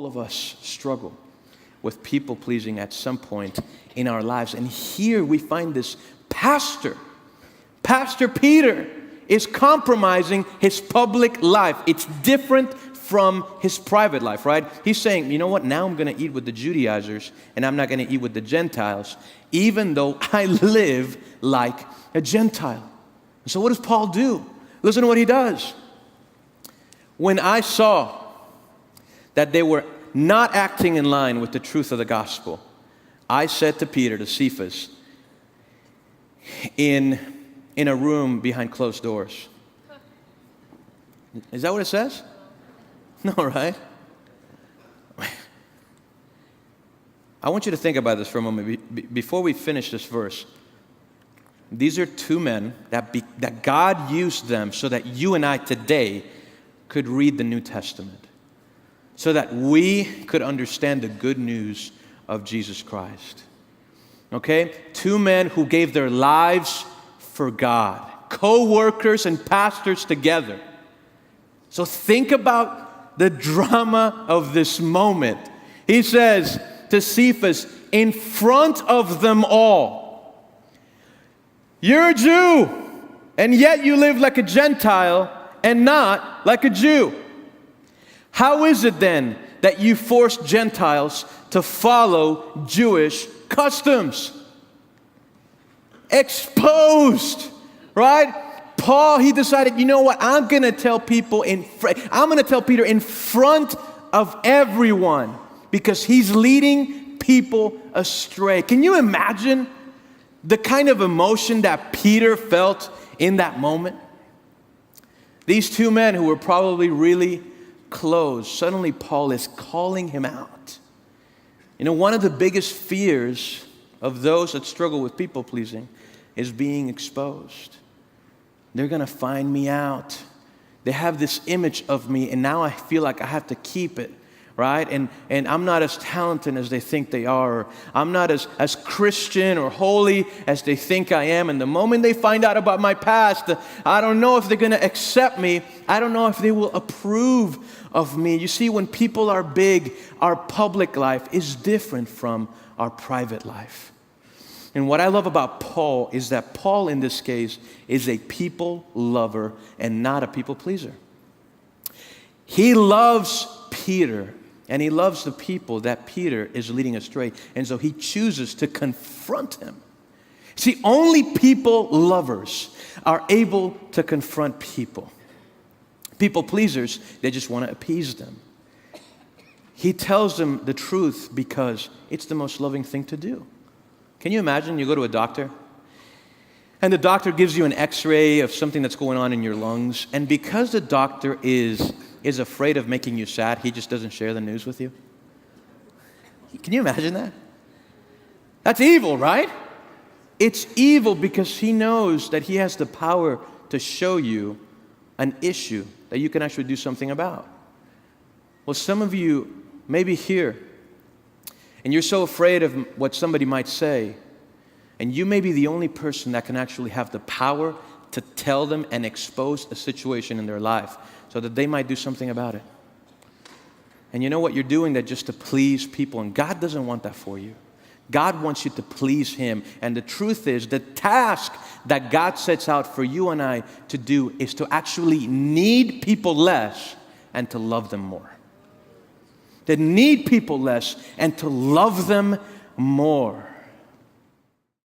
All of us struggle with people pleasing at some point in our lives. And here we find this pastor. Pastor Peter is compromising his public life. It's different from his private life, right? He's saying, you know what, now I'm going to eat with the Judaizers and I'm not going to eat with the Gentiles, even though I live like a Gentile. So what does Paul do? Listen to what he does. When I saw that they were not acting in line with the truth of the gospel, I said to Peter, to Cephas, in a room behind closed doors. Is that what it says? No, right? I want you to think about this for a moment. Before we finish this verse, these are two men that God used them so that you and I today could read the New Testament, so that we could understand the good news of Jesus Christ. Okay? Two men who gave their lives for God, co-workers and pastors together. So think about the drama of this moment. He says to Cephas, in front of them all, you're a Jew, and yet you live like a Gentile and not like a Jew. How is it then that you force Gentiles to follow Jewish customs? Exposed, right? Paul, he decided, you know what? I'm going to tell Peter in front of everyone, because he's leading people astray. Can you imagine the kind of emotion that Peter felt in that moment? These two men who were probably really close, suddenly Paul is calling him out. You know, one of the biggest fears of those that struggle with people pleasing is being exposed. They're going to find me out. They have this image of me, and now I feel like I have to keep it, right? And I'm not as talented as they think they are. Or I'm not as Christian or holy as they think I am. And the moment they find out about my past, I don't know if they're going to accept me. I don't know if they will approve of me. You see, when people are big, our public life is different from our private life. And what I love about Paul is that Paul, in this case, is a people lover and not a people pleaser. He loves Peter, and he loves the people that Peter is leading astray. And so he chooses to confront him. See, only people lovers are able to confront people. People pleasers, they just want to appease them. He tells them the truth because it's the most loving thing to do. Can you imagine you go to a doctor and the doctor gives you an x-ray of something that's going on in your lungs, and because the doctor is afraid of making you sad, he just doesn't share the news with you? Can you imagine that? That's evil, right? It's evil because he knows that he has the power to show you an issue that you can actually do something about. Well, some of you may be here and you're so afraid of what somebody might say, and you may be the only person that can actually have the power to tell them and expose a situation in their life so that they might do something about it. And you know what? You're doing that just to please people, and God doesn't want that for you. God wants you to please Him. And the truth is, the task that God sets out for you and I to do is to actually need people less and to love them more. To need people less and to love them more.